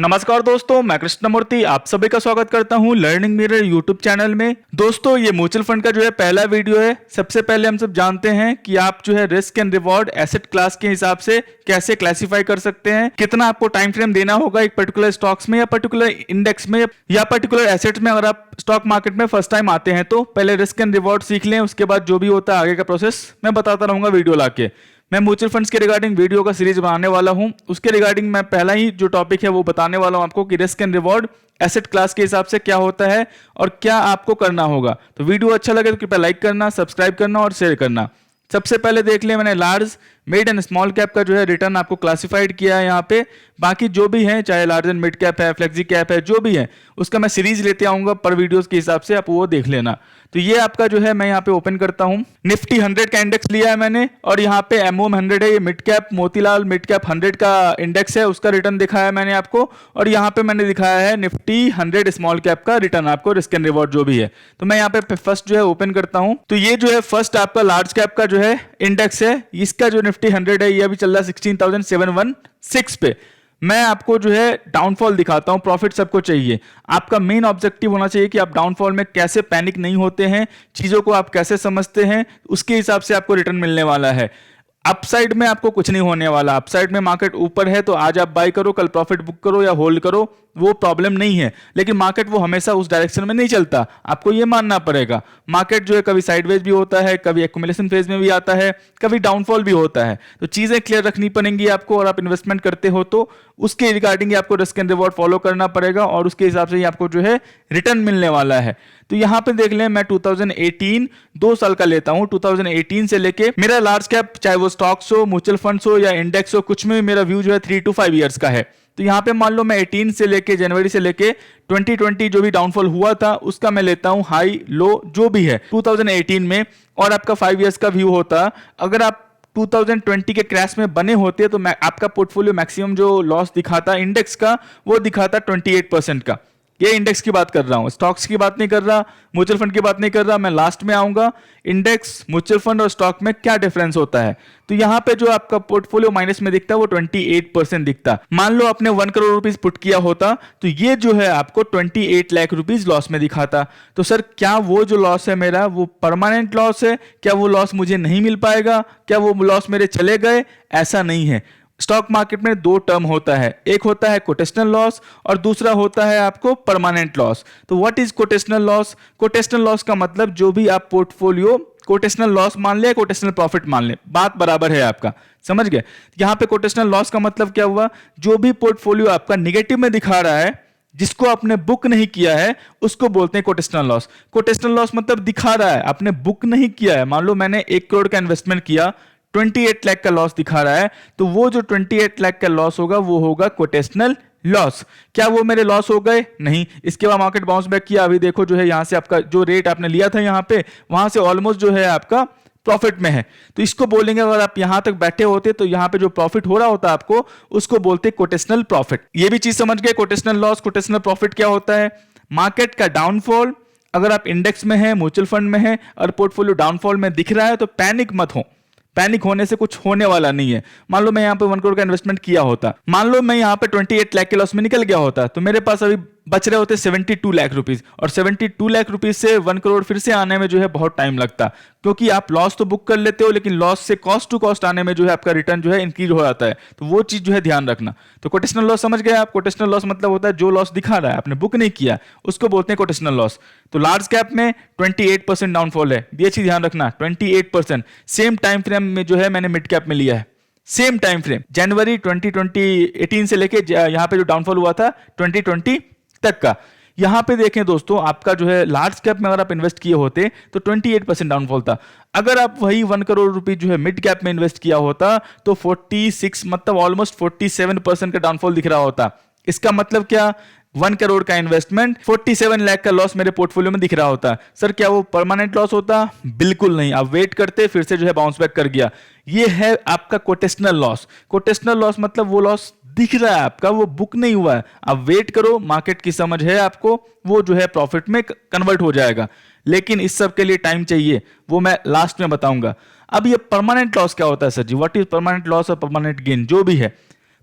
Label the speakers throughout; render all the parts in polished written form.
Speaker 1: नमस्कार दोस्तों, मैं कृष्णमूर्ति आप सभी का स्वागत करता हूं लर्निंग मिरर यूट्यूब चैनल में। दोस्तों, ये म्यूचुअल फंड का जो है पहला वीडियो है। सबसे पहले हम सब जानते हैं कि आप जो है risk and reward asset class के हिसाब से कैसे क्लासिफाई कर सकते हैं, कितना आपको टाइम फ्रेम देना होगा एक पर्टिकुलर स्टॉक्स में या पर्टिकुलर इंडेक्स में या पर्टिकुलर एसेट्स में। अगर आप स्टॉक मार्केट में फर्स्ट टाइम आते हैं तो पहले रिस्क एंड रिवॉर्ड सीख लें, उसके बाद जो भी होता है आगे का प्रोसेस मैं बताता रहूंगा वीडियो लाके। मैं म्यूचुअल फंड्स के रिगार्डिंग वीडियो का सीरीज बनाने वाला हूं, उसके रिगार्डिंग मैं पहला ही जो टॉपिक है वो बताने वाला हूं आपको कि risk and reward asset class के हिसाब से क्या होता है और क्या आपको करना होगा। तो वीडियो अच्छा लगे तो कृपया लाइक करना, सब्सक्राइब करना और शेयर करना। सबसे पहले देख लिया मैंने large, mid and small cap का जो है रिटर्न आपको क्लासिफाइड किया है यहाँ पे। बाकी जो भी है, चाहे लार्ज एंड मिड कैप है, फ्लेक्सी कैप है, जो भी है उसका मैं सीरीज लेते आऊंगा पर वीडियोस के हिसाब से, आप वो देख लेना। तो ये आपका जो है मैं यहाँ पे ओपन करता हूँ, निफ्टी 100 का इंडेक्स लिया है मैंने और यहाँ पे एमओएम 100 है, ये mid cap Motilal mid cap 100 का इंडेक्स है, उसका रिटर्न दिखाया है मैंने आपको। और यहाँ पे मैंने दिखाया है निफ्टी 100 स्मॉल कैप का रिटर्न आपको, रिस्क एंड रिवॉर्ड जो भी है। तो मैं यहाँ पे फर्स्ट जो है ओपन करता हूँ। तो ये जो है फर्स्ट आपका लार्ज कैप का जो है इंडेक्स है, इसका जो निफ्टी 100 है ये अभी चल रहा है 16,716 पे। मैं आपको जो है डाउनफॉल दिखाता हूं। प्रॉफिट सबको चाहिए, आपका मेन ऑब्जेक्टिव होना चाहिए कि आप डाउनफॉल में कैसे पैनिक नहीं होते हैं, चीजों को आप कैसे समझते हैं, उसके हिसाब से आपको रिटर्न मिलने वाला है। अपसाइड में आपको कुछ नहीं होने वाला। अपसाइड में मार्केट ऊपर है तो आज आप बाय करो, कल प्रॉफिट बुक करो या होल्ड करो, वो प्रॉब्लम नहीं है। लेकिन मार्केट वो हमेशा उस डायरेक्शन में नहीं चलता, आपको ये मानना पड़ेगा। मार्केट जो है कभी साइडवेज भी होता है, कभी एक्युमुलेशन फेज में भी आता है, कभी डाउनफॉल भी होता है। तो चीजें क्लियर रखनी पड़ेंगी आपको, और आप इन्वेस्टमेंट करते हो तो उसके रिगार्डिंग आपको रिस्क एंड रिवॉर्ड फॉलो करना पड़ेगा और उसके हिसाब से ही आपको जो है रिटर्न मिलने वाला है। तो यहां पे देख लें, मैं 2018 2 साल का लेता हूं। 2018 से लेके मेरा लार्ज कैप, चाहे वो स्टॉक्स हो, म्यूचुअल फंड्स हो या इंडेक्स हो, कुछ में मेरा व्यू जो है 3 to 5 ईयर्स का है। तो यहां पे मान लो मैं 18 से लेके जनवरी से लेके 2020 जो भी डाउनफॉल हुआ था उसका मैं लेता हूं हाई लो जो भी है 2018 में, और आपका 5 ईयर्स का व्यू होता। अगर आप 2020 के क्रैश में बने होते तो आपका पोर्टफोलियो मैक्सिमम जो लॉस दिखाता इंडेक्स का, वो दिखाता 28% का। ये इंडेक्स की बात कर रहा हूं, स्टॉक्स की बात नहीं कर रहा, म्यूचुअल फंड की बात नहीं कर रहा। मैं लास्ट में आऊंगा इंडेक्स, म्यूचुअल फंड और स्टॉक में क्या डिफरेंस होता है। तो यहां पे जो आपका पोर्टफोलियो माइनस में दिखता है वो 28% दिखता। मान लो आपने 1 करोड़ रुपीस पुट किया होता तो ये जो है आपको 28 लाख रुपीस लॉस में दिखाता। तो सर क्या वो जो लॉस है मेरा वो परमानेंट लॉस है? क्या वो लॉस मुझे नहीं मिल पाएगा? क्या वो लॉस मेरे चले गए? ऐसा नहीं है। स्टॉक मार्केट में 2 टर्म होता है, एक होता है कोटेशनल लॉस और दूसरा होता है आपको परमानेंट लॉस। तो what is quotational loss? Quotational loss का मतलब जो भी आप पोर्टफोलियो कोटेशनल लॉस मान ले, कोटेशनल प्रॉफिट मान ले, बात बराबर है आपका, समझ गए? यहां पे कोटेशनल लॉस का मतलब क्या हुआ? जो भी पोर्टफोलियो आपका निगेटिव में दिखा रहा है, जिसको आपने बुक नहीं किया है, उसको बोलते हैं कोटेशनल लॉस। कोटेशनल लॉस मतलब दिखा रहा है, आपने बुक नहीं किया है। मान लो मैंने 1 करोड़ का इन्वेस्टमेंट किया, 28 लाख का लॉस दिखा रहा है, तो वो जो 28 लाख का लॉस होगा वो होगा कोटेशनल लॉस। क्या वो मेरे लॉस हो गए? नहीं। इसके बाद मार्केट बाउंस बैक किया, अभी देखो जो है यहां से आपका जो रेट आपने लिया था यहां पे, वहां से ऑलमोस्ट जो है आपका प्रॉफिट में है। तो इसको बोलेंगे, अगर आप यहां तक बैठे होते तो यहां पे जो प्रॉफिट हो रहा होता आपको, उसको बोलते कोटेशनल प्रॉफिट। ये भी चीज समझ गए, कोटेशनल लॉस कोटेशनल प्रॉफिट क्या होता है। मार्केट का डाउनफॉल, अगर आप इंडेक्स में है, म्यूचुअल फंड में है और पोर्टफोलियो डाउनफॉल में दिख रहा है तो पैनिक मत हो। पैनिक होने से कुछ होने वाला नहीं है। मान लो मैं यहाँ पे 1 करोड़ का इन्वेस्टमेंट किया होता, मान लो मैं यहाँ पे 28 लाख के लॉस में निकल गया होता, तो मेरे पास अभी बच रहे होते 72 लाख रुपीस, और 72 लाख रुपीस से 1 करोड़ फिर से आने में जो है बहुत टाइम लगता, क्योंकि आप लॉस तो बुक कर लेते हो लेकिन लॉस से कॉस्ट टू कॉस्ट आने में जो है आपका रिटर्न जो है इंक्रीज हो जाता है। तो वो चीज जो है ध्यान रखना। तो कोटेशनल लॉस समझ गए आप? कोटेशनल लॉस मतलब होता है जो लॉस दिखा रहा है, आपने बुक नहीं किया, उसको बोलते हैं कोटेशनल लॉस। तो लार्ज कैप में 28% डाउनफॉल है, ये चीज ध्यान रखना, 28%। सेम टाइम फ्रेम में जो है मैंने मिड कैप में लिया है, सेम टाइम फ्रेम, जनवरी 2018 से लेके यहां पे जो डाउनफॉल हुआ था 2020 तक का। यहां पे देखें दोस्तों, आपका जो है लार्ज कैप में अगर आप इन्वेस्ट किए होते तो 28% डाउनफॉल था। अगर आप वही 1 करोड़ रुपए जो है मिड कैप में इन्वेस्ट किया होता तो 46 मतलब ऑलमोस्ट 47% का डाउनफॉल दिख रहा होता। इसका मतलब क्या? 1 करोड़ का इन्वेस्टमेंट, 47 लाख का लॉस मेरे पोर्टफोलियो में दिख रहा होता। सर क्या वो परमानेंट लॉस होता? बिल्कुल नहीं। आप वेट करते, फिर से जो है बाउंस बैक कर गया। ये है आपका कोटेशनल लॉस। कोटेशनल लॉस मतलब वो लॉस दिख रहा है आपका, वो बुक नहीं हुआ है। आप वेट करो, मार्केट की समझ है आपको, वो जो है प्रॉफिट में कन्वर्ट हो जाएगा। लेकिन इस सब के लिए टाइम चाहिए, वो मैं लास्ट में बताऊंगा। अब ये परमानेंट लॉस क्या होता है sir ji? What is permanent loss और परमानेंट गेन जो भी है?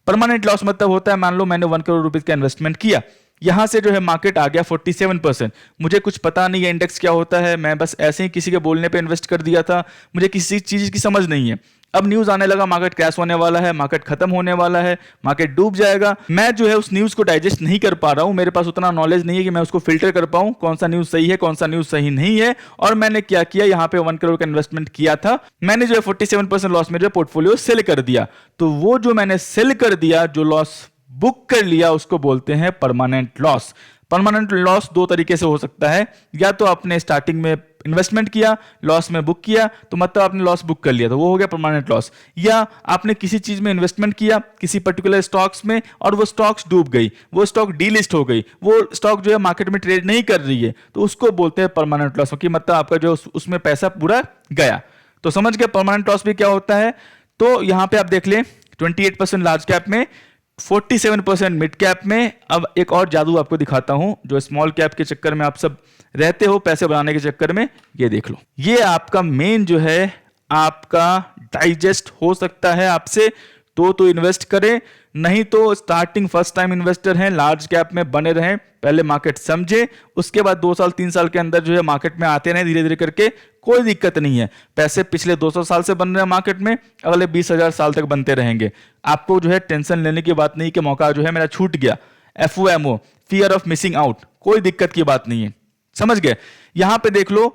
Speaker 1: परमानेंट लॉस मतलब होता है, मान लो मैंने 1 करोड़ रुपए का इन्वेस्टमेंट किया, यहां से जो है मार्केट आ गया 47%, मुझे कुछ पता नहीं है इंडेक्स क्या होता है, मैं बस ऐसे ही किसी के बोलने पे इन्वेस्ट कर दिया था, मुझे किसी चीज की समझ नहीं है। अब न्यूज आने लगा मार्केट क्रैश होने वाला है, मार्केट खत्म होने वाला है, मार्केट डूब जाएगा, मैं जो है उस न्यूज को डाइजेस्ट नहीं कर पा रहा हूं, मेरे पास उतना नॉलेज नहीं है कि मैं उसको फिल्टर कर पाऊं कौन सा न्यूज सही है कौन सा न्यूज सही नहीं है। और मैंने क्या किया, यहां पे 1 करोड़ का इन्वेस्टमेंट किया था, मैंने जो है 47% लॉस में जो पोर्टफोलियो सेल कर दिया। तो वो जो मैंने सेल कर दिया, जो लॉस बुक कर लिया, उसको बोलते हैं परमानेंट लॉस। परमानेंट लॉस दो तरीके से हो सकता है, या तो आपने स्टार्टिंग में इन्वेस्टमेंट किया, लॉस में बुक किया, तो मतलब आपने लॉस बुक कर लिया, तो वो हो गया परमानेंट लॉस। या आपने किसी चीज में इन्वेस्टमेंट किया, किसी पर्टिकुलर स्टॉक्स में, और वो स्टॉक्स डूब गई, वो स्टॉक डीलिस्ट हो गई, वो स्टॉक जो है मार्केट में ट्रेड नहीं कर रही है, तो उसको बोलते हैं परमानेंट लॉस, क्योंकि मतलब आपका जो उसमें पैसा पूरा गया। तो समझ गए परमानेंट लॉस भी क्या होता है। तो यहां पे आप देख लें 28% लार्ज कैप में, 47% मिड कैप में। अब एक और जादू आपको दिखाता हूं, जो स्मॉल कैप के चक्कर में आप सब रहते हो पैसे बनाने के चक्कर में, ये देख लो, ये आपका मेन जो है आपका डाइजेस्ट हो सकता है आपसे, तो इन्वेस्ट करें, नहीं तो स्टार्टिंग फर्स्ट टाइम इन्वेस्टर हैं, लार्ज कैप में बने रहें, पहले मार्केट समझे, उसके बाद 2 साल 3 साल के अंदर जो है मार्केट में आते रहें धीरे धीरे करके, कोई दिक्कत नहीं है। पैसे पिछले 200 साल से बन रहे हैं मार्केट में, अगले 20,000 साल तक बनते रहेंगे। आपको जो है टेंशन लेने की बात नहीं कि मौका जो है मेरा छूट गया, FOMO, fear of missing out, कोई दिक्कत की बात नहीं है। समझ गए। यहां पे देख लो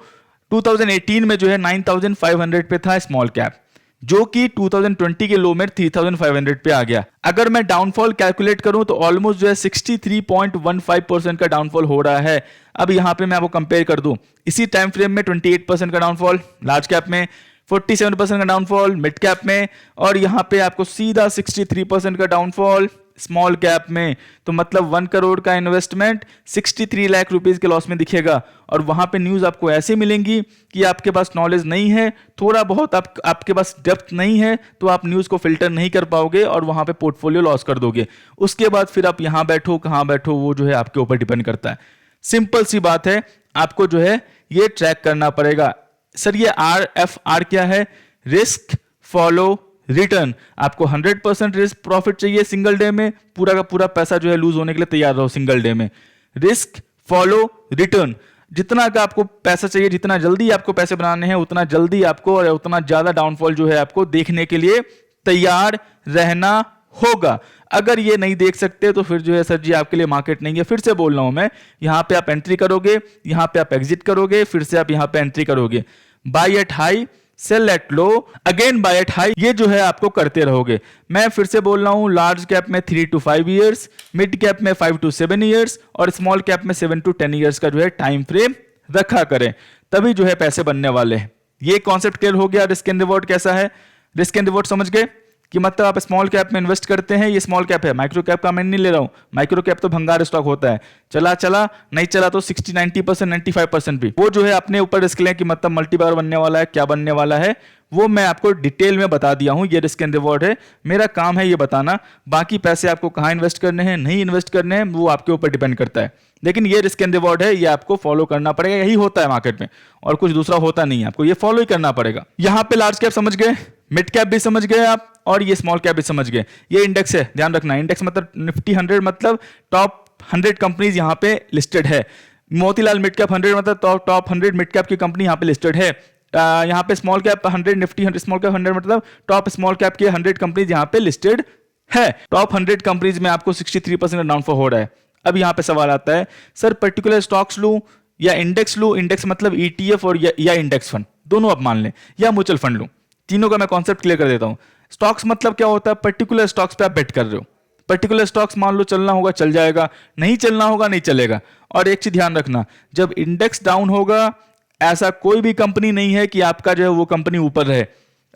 Speaker 1: 2018 में जो है 9,500 पे था स्मॉल कैप, जो कि 2020 के लो में 3,500 पे आ गया। अगर मैं डाउनफॉल कैलकुलेट करूं तो ऑलमोस्ट जो है 63.15% का डाउनफॉल हो रहा है। अब यहां पे मैं आपको कंपेयर कर दूं, इसी टाइम फ्रेम में 28% का डाउनफॉल लार्ज कैप में, 47% का डाउनफॉल मिड कैप में, और यहां पे आपको सीधा 63% का डाउनफॉल स्मॉल कैप में। तो मतलब 1 करोड़ का इन्वेस्टमेंट 63 लाख रुपीस के लॉस में दिखेगा। और वहां पे न्यूज आपको ऐसे मिलेंगी कि आपके पास नॉलेज नहीं है, थोड़ा बहुत आपके पास डेप्थ नहीं है, तो आप न्यूज को फिल्टर नहीं कर पाओगे और वहां पे पोर्टफोलियो लॉस कर दोगे। उसके बाद फिर आप यहां बैठो कहां बैठो, वो जो है आपके ऊपर डिपेंड करता है। सिंपल सी बात है, आपको जो है ये ट्रैक करना पड़ेगा। सर ये RFR क्या है? Risk follow return. आपको 100% रिस्क प्रॉफिट चाहिए सिंगल डे में, पूरा का पूरा पैसा जो है लूज होने के लिए तैयार रहो सिंगल डे में। रिस्क फॉलो रिटर्न, जितना का आपको पैसा चाहिए, जितना जल्दी आपको पैसे बनाने हैं, उतना जल्दी आपको और उतना ज्यादा डाउनफॉल जो है आपको देखने के लिए तैयार रहना होगा। अगर ये नहीं देख सकते तो फिर जो है सर जी आपके लिए मार्केट नहीं है। फिर से बोल रहा हूं मैं, यहां पे आप एंट्री करोगे, यहां पे आप एग्जिट करोगे, फिर से आप यहां पे एंट्री करोगे, buy at high sell at low, again buy at high, ये जो है आपको करते रहोगे। मैं फिर से बोल रहा हूं, लार्ज कैप में 3 to 5 इयर्स, मिड कैप में 5 to 7 इयर्स और स्मॉल कैप में 7 to 10 इयर्स का जो है टाइम फ्रेम रखा करें, तभी जो है पैसे बनने वाले हैं। ये कॉन्सेप्ट क्लियर हो गया। रिस्क एंड रिवॉर्ड कैसा है? रिस्क एंड रिवॉर्ड समझ गए कि मतलब आप स्मॉल कैप में इन्वेस्ट करते हैं, ये स्मॉल कैप है, माइक्रो कैप का मैं नहीं ले रहा हूं। माइक्रो कैप तो भंगार स्टॉक होता है, चला चला, नहीं चला तो 60-90%, 95% भी, वो जो है अपने ऊपर रिस्क लें कि मतलब मल्टीबार बनने वाला है, क्या बनने वाला है, वो मैं आपको डिटेल में बता दिया हूं। ये रिस्क एंड रिवॉर्ड है, मेरा काम है ये बताना। बाकी पैसे आपको कहां इन्वेस्ट करने हैं, नहीं इन्वेस्ट करने हैं, वो आपके ऊपर डिपेंड करता है। लेकिन ये रिस्क एंड रिवॉर्ड है, ये आपको फॉलो करना पड़ेगा, यही होता है मार्केट में, और कुछ दूसरा होता नहीं है, आपको ये फॉलो ही करना पड़ेगा। यहां पे लार्ज कैप समझ गए, मिड कैप भी समझ गए आप, और ये स्मॉल कैप भी समझ गए। ये इंडेक्स है, ध्यान रखना, इंडेक्स मतलब निफ्टी 100 मतलब टॉप 100 कंपनीज यहाँ पे लिस्टेड है। मोतीलाल मिड कैप 100 मतलब टॉप 100 मिड कैप की कंपनी यहाँ पे लिस्टेड है। यहाँ पे small cap 100 Nifty 100 small cap 100 मतलब टॉप स्मॉल कैप के 100 कंपनीज यहाँ पे लिस्टेड है। टॉप 100 कंपनीज में आपको 63% डाउनफॉल हो रहा है। अब यहाँ पे सवाल आता है, सर पर्टिकुलर स्टॉक्स लूं या इंडेक्स लूं? इंडेक्स मतलब ETF और या इंडेक्स फंड, दोनों आप मान लें, या म्यूचुअल फंड लूं? तीनों का मैं कॉन्सेप्ट क्लियर कर देता हूं। स्टॉक्स मतलब क्या होता है? पर्टिकुलर स्टॉक्स पे आप बेट कर रहे हो। पर्टिकुलर स्टॉक्स मान लो चलना होगा चल जाएगा, नहीं चलना होगा नहीं चलेगा। और एक चीज ध्यान रखना, जब इंडेक्स डाउन होगा, ऐसा कोई भी कंपनी नहीं है कि आपका जो है वो कंपनी ऊपर रहे।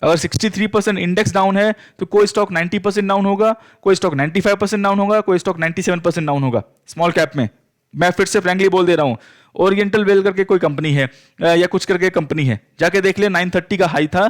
Speaker 1: अगर 63% इंडेक्स डाउन है तो कोई स्टॉक 90% डाउन होगा, कोई स्टॉक 95% डाउन होगा, कोई स्टॉक 97% डाउन होगा। स्मॉल कैप में मैं फिर से फ्रैंकली बोल दे रहा हूं, ओरिएंटल वेल करके कोई कंपनी है या कुछ करके कंपनी है, जाके देख ले, 930 का हाई था,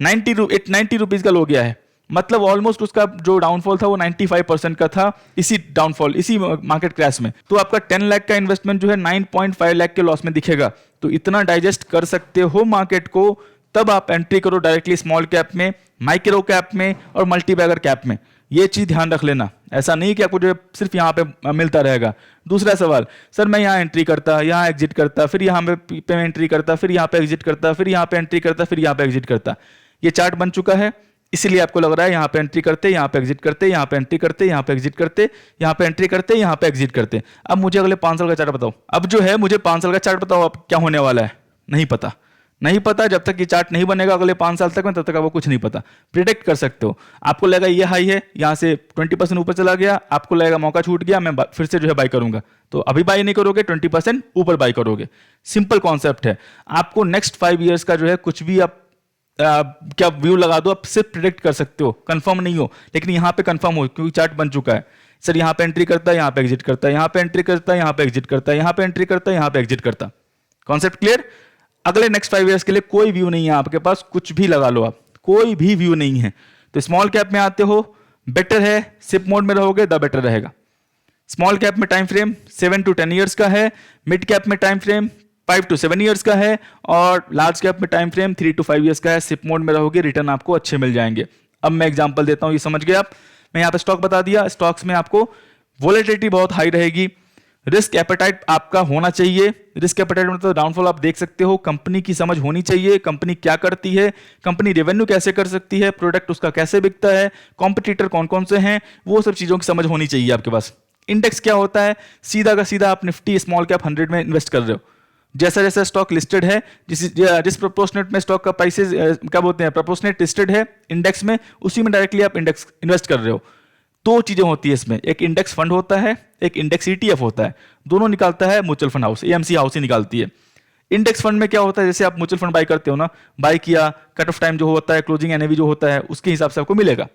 Speaker 1: 90 रुपीज का लो गया है। मतलब ऑलमोस्ट उसका जो डाउनफॉल था वो 95% का था, इसी डाउनफॉल, इसी मार्केट क्रैश में। तो आपका 10 लाख का इन्वेस्टमेंट जो है 9.5 लाख के लॉस में दिखेगा। तो इतना डाइजेस्ट कर सकते हो मार्केट को, तब आप एंट्री करो डायरेक्टली स्मॉल कैप में, माइक्रो कैप में और मल्टी बैगर कैप में। ये चीज़ ध्यान रख लेना। ऐसा नहीं कि आपको जो है सिर्फ यहाँ पे मिलता रहेगा। दूसरा सवाल, सर मैं यहाँ एंट्री करता, यहाँ एग्जिट करता, फिर यहाँ पे एंट्री करता, फिर यहाँ पे एग्जिट करता, फिर यहाँ पे एंट्री करता, फिर यहाँ पे एग्जिट करता। ये चार्ट बन चुका है, इसीलिए आपको लग रहा है यहाँ पे एंट्री करते, यहाँ पे एग्जिट करते, यहाँ पे एंट्री करते, यहाँ पे एग्जिट करते, यहाँ पे एंट्री करते, यहाँ पे एग्जिट करते। अब मुझे अगले 5 साल का चार्ट बताओ। अब जो है मुझे 5 साल का चार्ट बताओ, अब क्या होने वाला है, नहीं पता। नहीं पता, जब तक ये चार्ट नहीं बनेगा अगले 5 साल तक में, तब तक आपको कुछ नहीं पता। प्रिडिक्ट कर सकते हो, आपको लगेगा ये हाई है, यहाँ से 20% ऊपर चला गया, आपको लगेगा मौका छूट गया, मैं फिर से जो है बाई करूंगा, तो अभी बाई नहीं करोगे, 20% ऊपर बाई करोगे। सिंपल कॉन्सेप्ट है। आपको नेक्स्ट 5 ईयर्स का जो है कुछ भी आप क्या व्यू लगा दो, आप सिर्फ प्रिडिक्ट कर सकते हो, कंफर्म नहीं हो। लेकिन यहाँ पे कंफर्म हो क्योंकि चार्ट बन चुका है। सर यहाँ पे एंट्री करता है, यहाँ पे एग्जिट करता है, यहाँ पे एंट्री करता है, यहाँ पे एग्जिट करता है, यहाँ पे एंट्री करता है, यहाँ पे एग्जिट करता। Concept clear? अगले नेक्स्ट 5 ईयर्स के लिए कोई व्यू नहीं है आपके पास, कुछ भी लगा लो आप, कोई भी व्यू नहीं है। तो स्मॉल कैप में आते हो, बेटर है, सिप मोड में रहोगे द बेटर रहेगा। स्मॉल कैप में टाइम फ्रेम 7 to 10 ईयर्स का है, मिड कैप में टाइम फ्रेम 5 to 7 ईयर्स का है, और लार्ज कैप में टाइम फ्रेम 3 to 5 ईयर्स का है। सिप मोड में रहोगे, रिटर्न आपको अच्छे मिल जाएंगे। अब मैं एग्जांपल देता हूं, ये समझ गए आप। मैं यहाँ पे स्टॉक बता दिया, स्टॉक्स में आपको वोलेटिलिटी बहुत हाई रहेगी, रिस्क एपेटाइट आपका होना चाहिए। रिस्क एपेटाइट मतलब डाउनफॉल आप देख सकते हो, कंपनी की समझ होनी चाहिए, कंपनी क्या करती है, कंपनी रेवेन्यू कैसे कर सकती है, प्रोडक्ट उसका कैसे बिकता है, कॉम्पिटिटर कौन कौन से हैं, वो सब चीज़ों की समझ होनी चाहिए आपके पास। इंडेक्स क्या होता है, सीधा का सीधा आप निफ्टी स्मॉल कैप 100 में इन्वेस्ट कर रहे हो। जैसा जैसा स्टॉक लिस्टेड है, जिस प्रोपोर्शनेट में स्टॉक का प्राइसेस क्या बोलते हैं, प्रोपोर्शनेट लिस्टेड है इंडेक्स में, उसी में डायरेक्टली आप इंडेक्स इन्वेस्ट कर रहे हो। 2 चीजें होती है इसमें, एक इंडेक्स फंड होता है, एक इंडेक्स ETF होता है। दोनों निकालता है mutual fund house, AMC house ही निकालती है। इंडेक्स फंड में क्या होता है, जैसे आप म्यूचुअल फंड बाय करते हो ना, बाय किया, कट ऑफ टाइम जो होता है, क्लोजिंग NAV जो होता है, उसके हिसाब से आपको मिलेगा।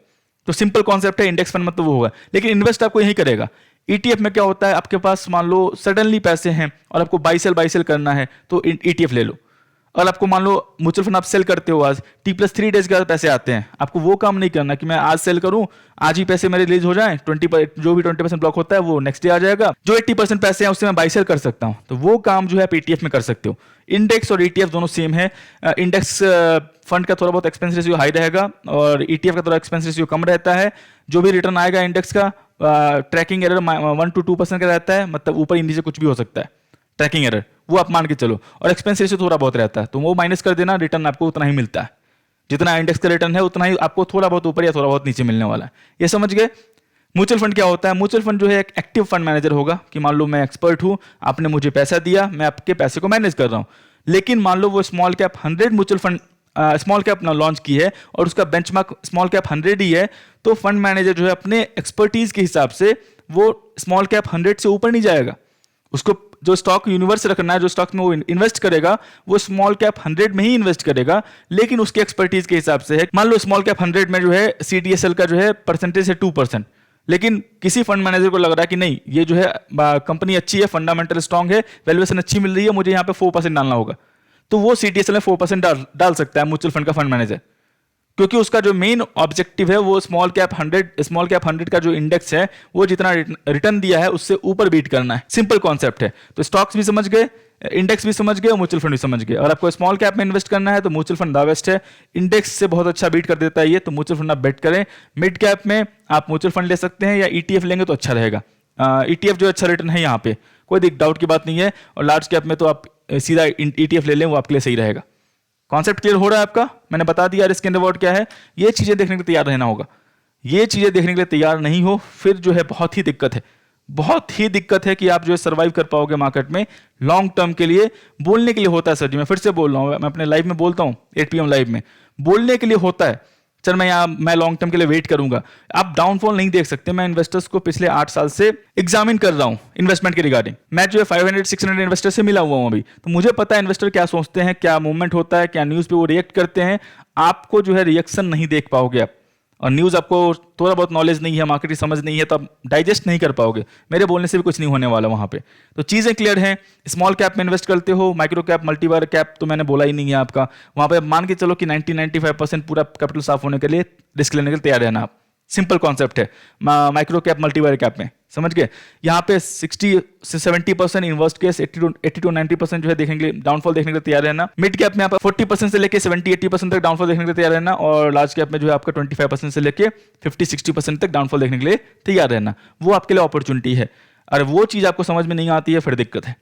Speaker 1: तो सिंपल कॉन्सेप्ट है, इंडेक्स फंड मतलब वो होगा, लेकिन इन्वेस्ट आपको यही करेगा। ETF में क्या होता है, आपके पास मान लो सडनली पैसे हैं और आपको बाई सेल करना है, तो ETF ले लो। और आपको मान लो म्यूचुअल फंड आप सेल करते हो, आज T+3 डेज के बाद पैसे आते हैं, आपको वो काम नहीं करना कि मैं आज सेल करूं, आज ही पैसे मेरे रिलीज हो जाएं, 20 भी 20% ब्लॉक होता है वो नेक्स्ट डे आ जाएगा, जो 80% पैसे हैं उससे मैं बाई सेल कर सकता हूं। तो वो काम जो है आप ETF में कर सकते हो। इंडेक्स और ETF दोनों सेम है। इंडेक्स फंड का थोड़ा बहुत एक्सपेंस रेशियो हाई रहेगा और ETF का थोड़ा एक्सपेंस रेशियो कम रहता है। जो भी रिटर्न आएगा इंडेक्स का ट्रैकिंग एरर 1 to 2% का रहता है, मतलब ऊपर नीचे कुछ भी हो सकता है, ट्रैकिंग एरर वो आप मान के चलो। और एक्सपेंस रेशियो थोड़ा बहुत रहता है, तो वो माइनस कर देना, रिटर्न आपको उतना ही मिलता है। जितना इंडेक्स का रिटर्न है उतना ही आपको थोड़ा बहुत ऊपर या थोड़ा बहुत नीचे मिलने वाला है। ये समझ गए। म्यूचुअल फंड क्या होता है, म्यूचुअल फंड जो है एक एक्टिव फंड मैनेजर होगा कि मान लो मैं एक्सपर्ट हूं, आपने मुझे पैसा दिया, मैं आपके पैसे को मैनेज कर रहा हूं। लेकिन मान लो वो small cap 100 mutual fund small cap launch की है और उसका बेंचमार्क स्मॉल कैप 100 ही है, तो फंड मैनेजर जो है अपने एक्सपर्टीज के हिसाब से वो स्मॉल कैप 100 से ऊपर नहीं जाएगा। उसको जो स्टॉक यूनिवर्स रखना है, जो स्टॉक में वो इन्वेस्ट करेगा, वो स्मॉल कैप 100 में ही इन्वेस्ट करेगा, लेकिन उसके एक्सपर्टीज के हिसाब से है। मान लो स्मॉल कैप 100 में जो है CDSL का जो है परसेंटेज है 2%, लेकिन किसी फंड मैनेजर को लग रहा है कि नहीं ये जो है कंपनी अच्छी है, फंडामेंटल स्ट्रांग है, वैल्यूएशन अच्छी मिल रही है, मुझे यहाँ पे 4% डालना होगा, तो वो CDSL में 4% डाल सकता है म्यूचुअल फंड का फंड मैनेजर, क्योंकि उसका जो मेन ऑब्जेक्टिव है वो स्मॉल कैप 100 का जो इंडेक्स है वो जितना रिटर्न दिया है उससे ऊपर बीट करना है। सिंपल कॉन्सेप्ट है। तो स्टॉक्स भी समझ गए, इंडेक्स भी समझ गए और म्यूचुअल फंड भी समझ गए। और आपको स्मॉल कैप में इन्वेस्ट करना है तो म्यूचुअल फंड द बेस्ट है, इंडेक्स से बहुत अच्छा बीट कर देता है ये, तो म्यूचुअल फंड आप बेट करें। मिड कैप में आप म्यूचुअल फंड ले सकते हैं या ETF लेंगे तो अच्छा रहेगा। ETF जो अच्छा रिटर्न है यहाँ पे, कोई डाउट की बात नहीं है। और लार्ज कैप में तो आप सीधा ETF ले लें, वो आपके लिए सही रहेगा। कॉन्सेप्ट क्लियर हो रहा है आपका? मैंने बता दिया रिस्क एंड रिवॉर्ड क्या है। ये चीजें देखने के लिए तैयार रहना होगा। ये चीजें देखने के लिए तैयार नहीं हो फिर जो है बहुत ही दिक्कत है, बहुत ही दिक्कत है कि आप जो है सर्वाइव कर पाओगे मार्केट में लॉन्ग टर्म के लिए। बोलने के लिए होता है सर जी, मैं फिर से बोल रहा हूँ, मैं अपने लाइव में बोलता हूँ 8 PM लाइव में, बोलने के लिए होता है सर मैं लॉन्ग टर्म के लिए वेट करूंगा। आप डाउनफॉल नहीं देख सकते। मैं इन्वेस्टर्स को पिछले 8 साल से एग्जामिन कर रहा हूं इन्वेस्टमेंट के रिगार्डिंग। मैं जो है 500-600 इन्वेस्टर से मिला हुआ हूं अभी, तो मुझे पता है इन्वेस्टर क्या सोचते हैं, क्या मूवमेंट होता है, क्या न्यूज पे वो रिएक्ट करते हैं। आपको जो है रिएक्शन नहीं देख पाओगे आप, और न्यूज़ आपको थोड़ा बहुत नॉलेज नहीं है, मार्केट की समझ नहीं है, तो आप डाइजेस्ट नहीं कर पाओगे। मेरे बोलने से भी कुछ नहीं होने वाला वहाँ पे। तो चीज़ें क्लियर हैं। स्मॉल कैप में इन्वेस्ट करते हो, माइक्रो कैप, मल्टीबार कैप तो मैंने बोला ही नहीं है आपका। वहाँ पे मान के चलो कि 90-95% पूरा कैपिटल साफ होने के लिए रिस्क लेने के लिए तैयार रहना आप। सिंपल कॉन्सेप्ट है माइक्रो कैप मल्टीबायर कैप में, समझ गए। यहाँ पे 60 से 70% इन्वर्स्ट केस, 80 to 90% जो है देखने के लिए डाउनफॉल देखने के लिए तैयार रहना। मिड कैप में आप 40% से लेके 70-80% तक डाउनफॉल देखने के लिए तैयार रहना, और लार्ज कैप में जो है आपका 25% से लेके 50-60% तक डाउनफॉल देखने के लिए तैयार रहना। वो आपके लिए अपॉर्चुनिटी है। और वो चीज़ आपको समझ में नहीं आती है फिर दिक्कत है।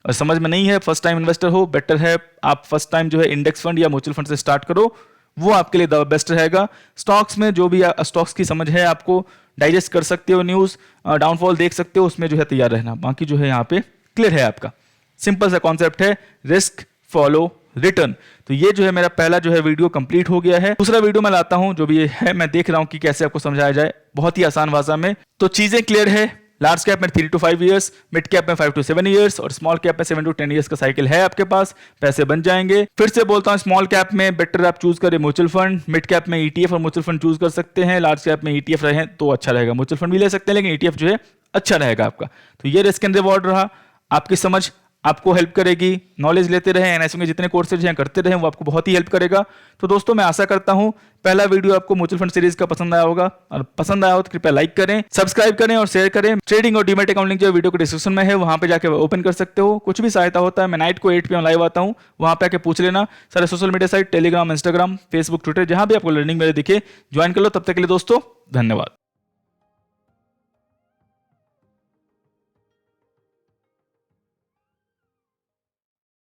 Speaker 1: और समझ में नहीं है, फर्स्ट टाइम इन्वेस्टर हो, बेटर है आप फर्स्ट टाइम जो है इंडेक्स फंड या म्यूचुअल फंड से स्टार्ट करो, वो आपके लिए बेस्ट रहेगा। स्टॉक्स में जो भी स्टॉक्स की समझ है, आपको डाइजेस्ट कर सकते हो, न्यूज़ डाउनफॉल देख सकते हो, उसमें जो है तैयार रहना। बाकी जो है यहाँ पे क्लियर है आपका, सिंपल सा कॉन्सेप्ट है, रिस्क फॉलो रिटर्न। तो ये जो है मेरा पहला जो है वीडियो कंप्लीट हो गया है। दूसरा वीडियो मैं लाता हूं, जो भी ये है मैं देख रहा हूं कि कैसे आपको समझाया जाए बहुत ही आसान भाषा में। तो चीजें क्लियर है, लार्ज कैप में 3 to 5 ईयर्स, मिड कैप में 5 to 7 ईयर्स और स्मॉल कैप में 7 to 10 ईयर्स का साइकिल है आपके पास, पैसे बन जाएंगे। फिर से बोलता हूं, स्मॉल कैप में बेटर आप चूज करें म्यूचुअल फंड, मिड कैप में ETF और म्यूचुअल फंड चूज कर सकते हैं, लार्ज कैप में ETF रहे तो अच्छा रहेगा, म्यूचुअल फंड भी ले सकते हैं लेकिन ETF जो है अच्छा रहेगा आपका। तो ये रिस्क एंड रिवॉर्ड रहा, आपकी समझ आपको हेल्प करेगी। नॉलेज लेते रहे, एनएसयू के जितने कोर्सेज हैं करते रहे, वो आपको बहुत ही हेल्प करेगा। तो दोस्तों मैं आशा करता हूं पहला वीडियो आपको म्यूचुअल फंड सीरीज का पसंद आया होगा, और पसंद आया हो तो कृपया लाइक करें, सब्सक्राइब करें और शेयर करें। ट्रेडिंग और डीमैट अकाउंट लिंक जो वीडियो के डिस्क्रिप्शन में है, वहां पे जाकर ओपन कर सकते हो। कुछ भी सहायता होता है, मैं नाइट को 8 PM लाइव आता हूं, वहां पे आके पूछ लेना। सारे social media site Telegram, Instagram, Facebook, Twitter, जहां भी आपको लर्निंग मेरे दिखे ज्वाइन कर लो। तब तक के लिए दोस्तों धन्यवाद।